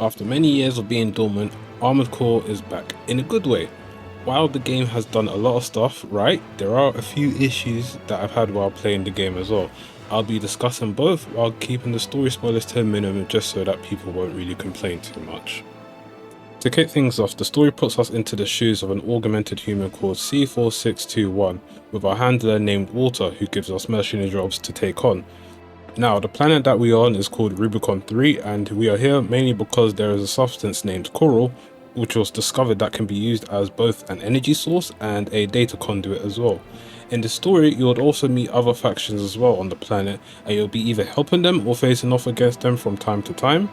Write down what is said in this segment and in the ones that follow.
After many years of being dormant, Armored Core is back, in a good way. While the game has done a lot of stuff right, there are a few issues that I've had while playing the game as well. I'll be discussing both while keeping the story spoilers to a minimum just so that people won't really complain too much. To kick things off, the story puts us into the shoes of an augmented human called C4621, with our handler named Walter who gives us mercenary jobs to take on. Now, the planet that we are on is called Rubicon 3, and we are here mainly because there is a substance named Coral, which was discovered that can be used as both an energy source and a data conduit as well. In the story, you would also meet other factions as well on the planet, and you'll be either helping them or facing off against them from time to time.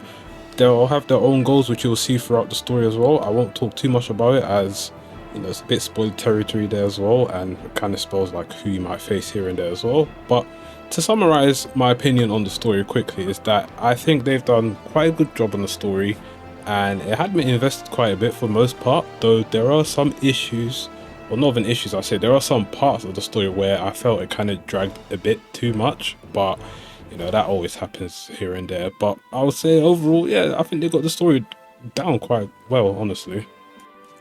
They'll have their own goals, which you'll see throughout the story as well. I won't talk too much about it as, you know, it's a bit spoiled territory there as well, and it kind of spells like who you might face here and there as well. But to summarize my opinion on the story quickly is that I think they've done quite a good job on the story, and it had me invested quite a bit for the most part, though there are some issues, well, not even issues, I say there are some parts of the story where I felt it kind of dragged a bit too much, but you know, that always happens here and there. But I would say overall, yeah, I think they got the story down quite well, honestly.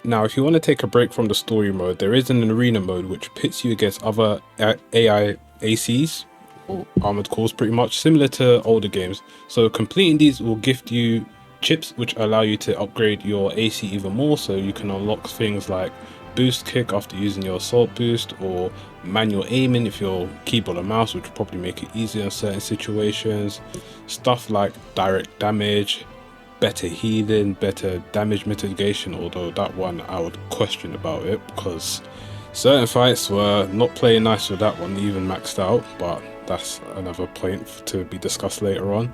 Now, if you want to take a break from the story mode, there is an arena mode which pits you against other AI ACs, or armored cores, pretty much similar to older games. So completing these will gift you chips which allow you to upgrade your AC even more, so you can unlock things like boost kick after using your assault boost, or manual aiming if you're keyboard and mouse, which will probably make it easier in certain situations. Stuff like direct damage, better healing, better damage mitigation, although that one I would question about it because certain fights were not playing nice with that one, even maxed out, but that's another point to be discussed later on.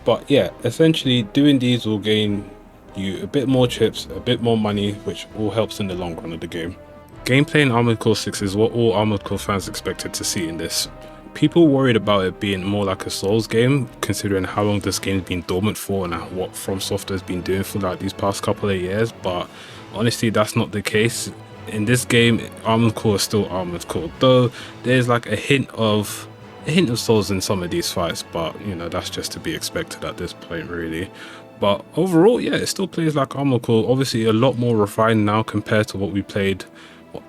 But yeah, essentially doing these will gain you a bit more chips, a bit more money, which all helps in the long run of the game. Gameplay in Armored Core 6 is what all Armored Core fans expected to see in this. People worried about it being more like a Souls game, considering how long this game's been dormant for and what From Software's been doing for like these past couple of years, but honestly that's not the case. In this game, Armored Core is still Armored Core, though there's like a hint of Souls in some of these fights, but you know, that's just to be expected at this point really. But overall, yeah, it still plays like Armored Core, obviously a lot more refined now compared to what we played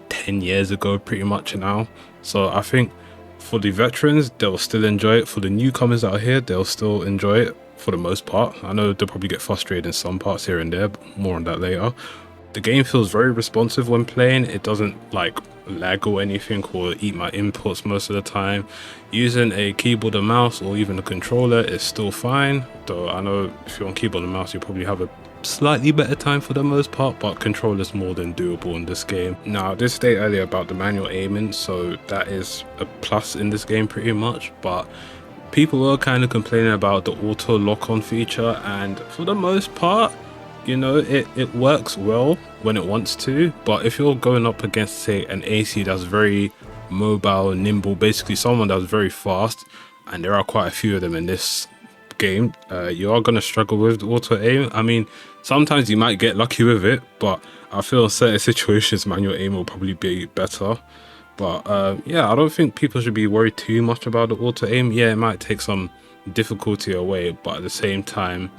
10 years ago pretty much now. So I think for the veterans, they'll still enjoy it. For the newcomers out here, they'll still enjoy it for the most part. I know they'll probably get frustrated in some parts here and there, but more on that later. The game feels very responsive when playing. It doesn't like lag or anything or eat my inputs most of the time. Using a keyboard and mouse or even a controller is still fine, though I know if you're on keyboard and mouse you probably have a slightly better time for the most part, but controller's more than doable in this game. Now, I did state earlier about the manual aiming, so that is a plus in this game pretty much, but people were kind of complaining about the auto lock-on feature, and for the most part, you know, it works well when it wants to, but if you're going up against, say, an AC that's very mobile, nimble, basically someone that's very fast, and there are quite a few of them in this game, you are going to struggle with auto aim. I mean, sometimes you might get lucky with it, but I feel in certain situations manual aim will probably be better. But yeah, I don't think people should be worried too much about the auto aim. Yeah, it might take some difficulty away, but at the same time,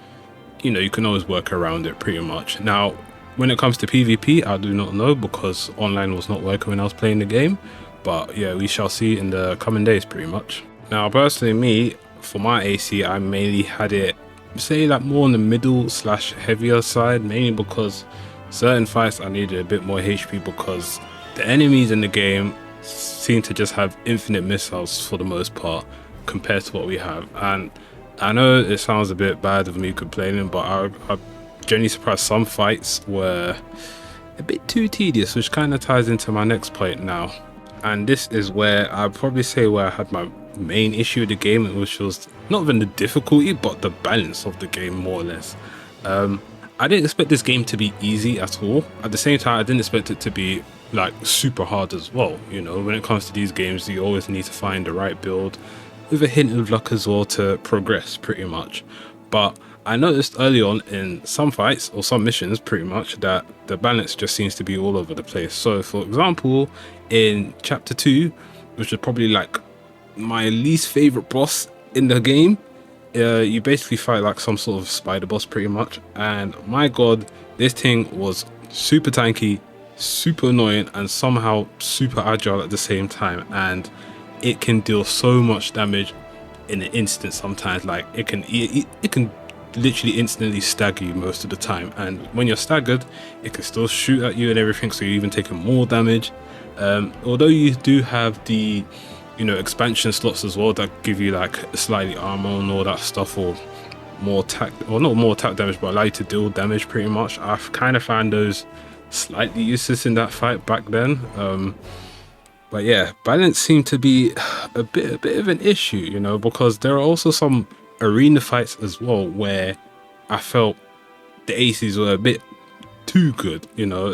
you know, you can always work around it pretty much. Now, when it comes to PvP, I do not know because online was not working when I was playing the game, but yeah, we shall see in the coming days pretty much. Now, personally, me, for my AC, I mainly had it, say, like more on the middle slash heavier side, mainly because certain fights I needed a bit more HP because the enemies in the game seem to just have infinite missiles for the most part compared to what we have. And I know it sounds a bit bad of me complaining, but I'm genuinely surprised some fights were a bit too tedious, which kind of ties into my next point now. And this is where I'd probably say where I had my main issue with the game, which was not even the difficulty, but the balance of the game, more or less. I didn't expect this game to be easy at all. At the same time, I didn't expect it to be like super hard as well. You know, when it comes to these games, you always need to find the right build with a hint of luck as well to progress pretty much. But I noticed early on in some fights or some missions pretty much that the balance just seems to be all over the place. So for example, in chapter 2, which is probably like my least favorite boss in the game, You basically fight like some sort of spider boss pretty much, and my god, this thing was super tanky, super annoying, and somehow super agile at the same time, and it can deal so much damage in an instant sometimes. Like it can literally instantly stagger you most of the time, and when you're staggered it can still shoot at you and everything, so you're even taking more damage. Although you do have the expansion slots as well that give you like slightly armor and all that stuff, or more attack, or not more attack damage, but allow you to deal damage pretty much. I've kind of found those slightly useless in that fight back then. But yeah, balance seemed to be a bit of an issue, because there are also some arena fights as well where I felt the ACs were a bit too good,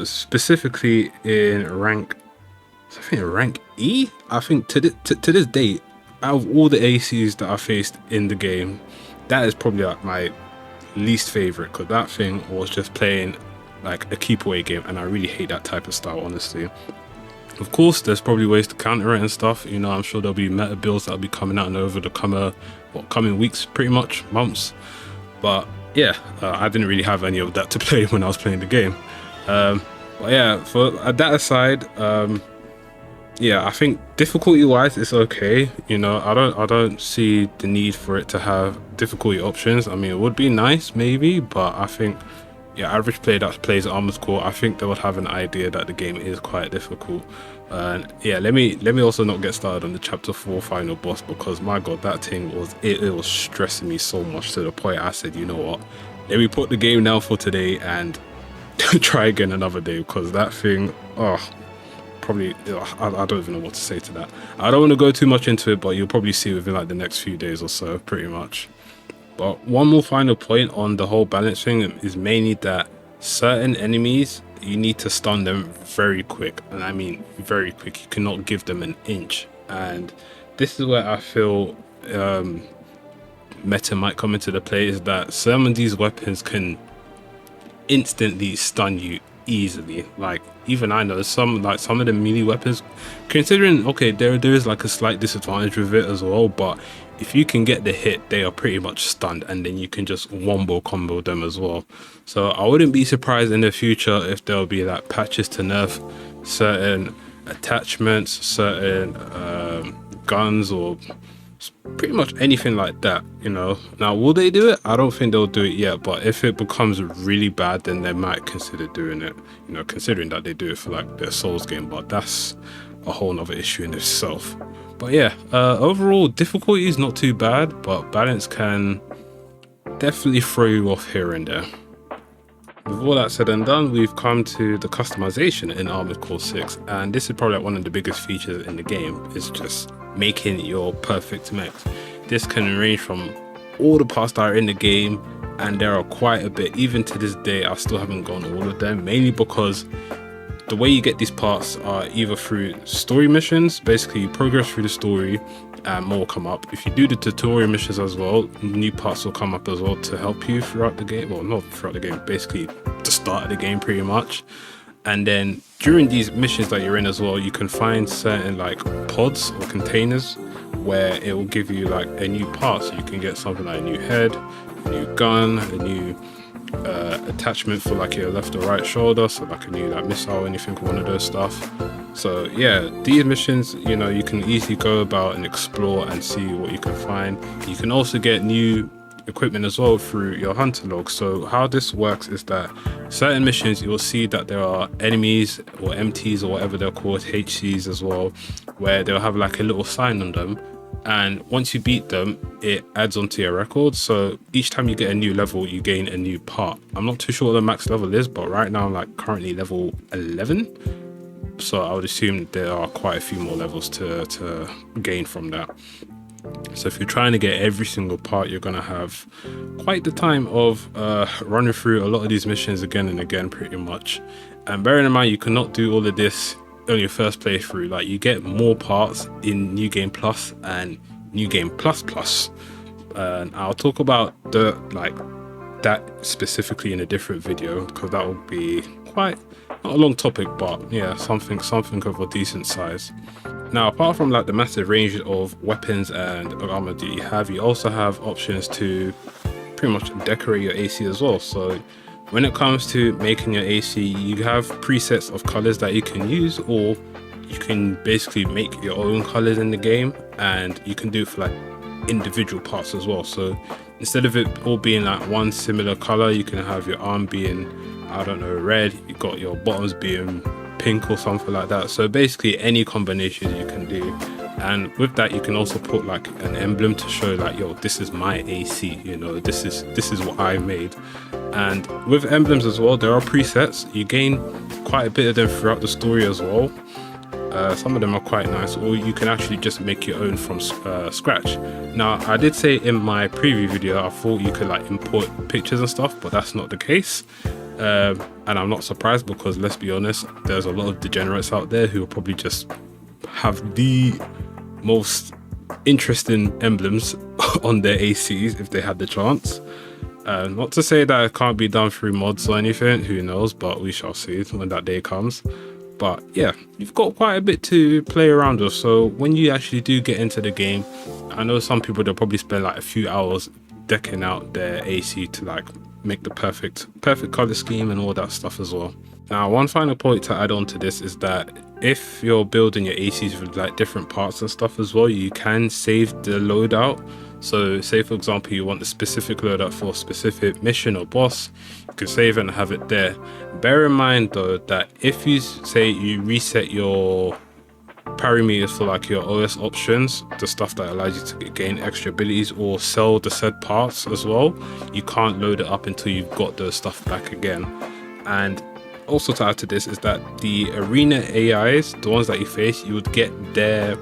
specifically in I think rank E. I think to this day, out of all the ACs that I faced in the game, that is probably like my least favorite, because that thing was just playing like a keep away game, and I really hate that type of style, honestly. Of course, there's probably ways to counter it and stuff. I'm sure there'll be meta builds that'll be coming out and over the coming weeks, pretty much months. But yeah, I didn't really have any of that to play when I was playing the game. But yeah, for that aside, yeah, I think difficulty wise it's okay. I don't see the need for it to have difficulty options. I mean, it would be nice maybe, but I think, yeah, average player that plays Armored Core, I think they would have an idea that the game is quite difficult. And yeah, let me also not get started on the chapter 4 final boss, because my god, that thing was it was stressing me so much, to the point I said, you know what, let me put the game down for today and try again another day, because that thing, probably, I don't even know what to say to that. I don't want to go too much into it, but you'll probably see within like the next few days or so, pretty much. But one more final point on the whole balance thing is mainly that certain enemies, you need to stun them very quick, and I mean very quick. You cannot give them an inch, and this is where I feel meta might come into the play, is that some of these weapons can instantly stun you easily. Like, even I know some of the melee weapons, considering, okay, there is like a slight disadvantage with it as well, but if you can get the hit, they are pretty much stunned, and then you can just wombo combo them as well. So I wouldn't be surprised in the future if there'll be like patches to nerf certain attachments, certain guns, or pretty much anything like that. Now, will they do it? I don't think they'll do it yet, but if it becomes really bad, then they might consider doing it, considering that they do it for like their Souls game, but that's a whole nother issue in itself. But yeah, overall difficulty is not too bad, but balance can definitely throw you off here and there. With all that said and done, we've come to the customization in Armored Core 6, and this is probably like one of the biggest features in the game, is just making your perfect mech. This can range from all the parts that are in the game, and there are quite a bit. Even to this day, I still haven't gone all of them, mainly because the way you get these parts are either through story missions. Basically, you progress through the story and more come up. If you do the tutorial missions as well, new parts will come up as well to help you throughout the game. Well, not throughout the game, basically the start of the game pretty much. And then during these missions that you're in as well, you can find certain like pods or containers where it will give you like a new part. So you can get something like a new head, a new gun, a new attachment for like your left or right shoulder, so like a new like missile, anything, one of those stuff. So yeah, these missions, you can easily go about and explore and see what you can find. You can also get new equipment as well through your hunter log. So how this works is that certain missions, you'll see that there are enemies or MTs or whatever they're called, HCs as well, where they'll have like a little sign on them, and once you beat them, it adds onto your record. So each time you get a new level, you gain a new part. I'm not too sure what the max level is, but right now I'm like currently level 11, so I would assume there are quite a few more levels to gain from that. So if you're trying to get every single part, you're gonna have quite the time of running through a lot of these missions again and again, pretty much. And bearing in mind, you cannot do all of this on your first playthrough. Like, you get more parts in New Game Plus and New Game Plus Plus, and I'll talk about that specifically in a different video, because that will be quite not a long topic, but yeah, something of a decent size. Now, apart from like the massive range of weapons and armor that you have, you also have options to pretty much decorate your AC as well. So when it comes to making your AC, you have presets of colors that you can use, or you can basically make your own colors in the game, and you can do it for like individual parts as well. So instead of it all being like one similar color, you can have your arm being, I don't know, red, you got your bottoms being pink or something like that. So basically any combination you can do. And with that, you can also put like an emblem to show like, yo, this is my AC, you know, this is what I made. And with emblems as well, there are presets. You gain quite a bit of them throughout the story as well. Some of them are quite nice, or you can actually just make your own from scratch. Now, I did say in my preview video, I thought you could like import pictures and stuff, but that's not the case. And I'm not surprised, because let's be honest, there's a lot of degenerates out there who will probably just have the most interesting emblems on their ACs if they had the chance. Not to say that it can't be done through mods or anything, who knows, but we shall see when that day comes. But yeah, you've got quite a bit to play around with. So when you actually do get into the game, I know some people, they'll probably spend like a few hours decking out their AC to like make the perfect color scheme and all that stuff as well. Now, one final point to add on to this is that if you're building your ACs with like different parts and stuff as well, you can save the loadout. So say for example, you want a specific loadout for a specific mission or boss, you can save and have it there. Bear in mind though, that if you say you reset your parameters for like your OS options, the stuff that allows you to gain extra abilities or sell the said parts as well, you can't load it up until you've got the stuff back again. And also to add to this is that the arena AIs, the ones that you face, you would get their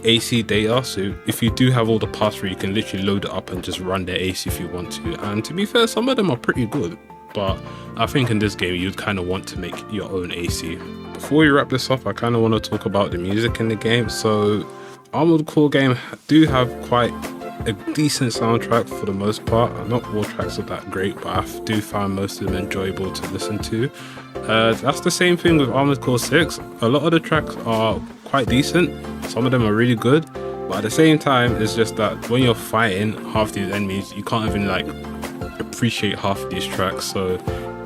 AC data. So if you do have all the parts where you can literally load it up and just run their AC if you want to. And to be fair, some of them are pretty good, but I think in this game you'd kind of want to make your own AC. Before we wrap this up, I kind of want to talk about the music in the game. So Armored Core game do have quite a decent soundtrack for the most part. Not all tracks are that great, but I do find most of them enjoyable to listen to. That's the same thing with Armored Core 6. A lot of the tracks are quite decent, some of them are really good, but at the same time, it's just that when you're fighting half these enemies, you can't even like appreciate half of these tracks. So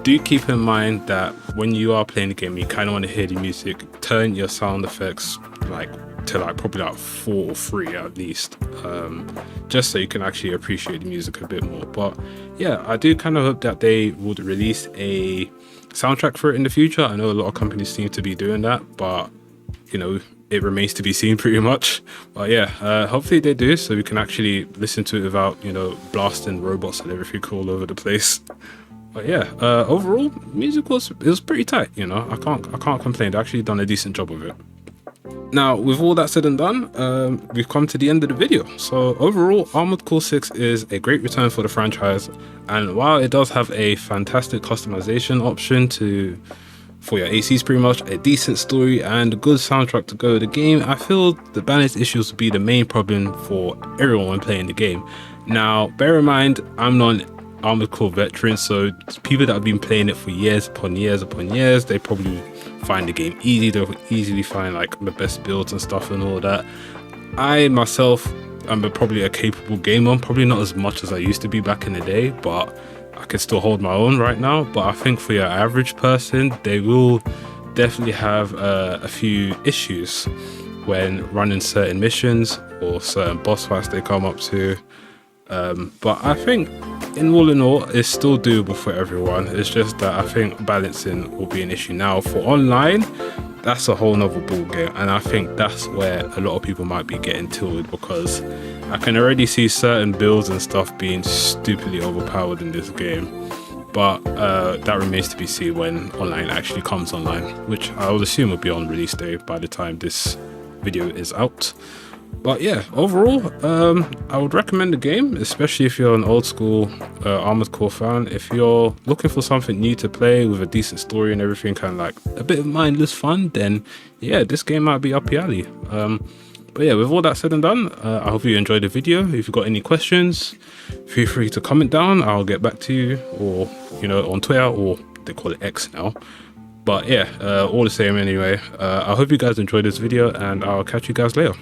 do keep in mind that when you are playing the game, you kind of want to hear the music, turn your sound effects like to like probably like 4 or 3 at least, just so you can actually appreciate the music a bit more. But yeah, I do kind of hope that they would release a soundtrack for it in the future. I know a lot of companies seem to be doing that, but you know, it remains to be seen pretty much. But yeah, hopefully they do, so we can actually listen to it without, you know, blasting robots and everything all over the place. But yeah, overall music was pretty tight, you know. I can't complain. They actually done a decent job of it. Now, with all that said and done, we've come to the end of the video. So overall, Armored Core 6 is a great return for the franchise, and while it does have a fantastic customization option for your ACs, pretty much a decent story and a good soundtrack to go with the game, I feel the balance issues will be the main problem for everyone when playing the game. Now, bear in mind, I'm not an Armored Core veteran, so people that have been playing it for years upon years upon years, they probably find the game easy. They'll easily find like the best builds and stuff and all that. I myself am probably a capable gamer, probably not as much as I used to be back in the day, but I can still hold my own right now. But I think for your average person, they will definitely have a few issues when running certain missions or certain boss fights they come up to. But I think in all, it's still doable for everyone. It's just that I think balancing will be an issue. Now for online, that's a whole nother ball game, and I think that's where a lot of people might be getting tilted, because I can already see certain builds and stuff being stupidly overpowered in this game. But that remains to be seen when online actually comes online, which I would assume will be on release day by the time this video is out. But yeah, overall, I would recommend the game, especially if you're an old school Armored Core fan. If you're looking for something new to play with a decent story and everything, kind of like a bit of mindless fun, then yeah, this game might be up your alley. But yeah, with all that said and done, I hope you enjoyed the video. If you've got any questions, feel free to comment down. I'll get back to you, or you know, on Twitter, or they call it X now. But yeah, all the same anyway. I hope you guys enjoyed this video, and I'll catch you guys later.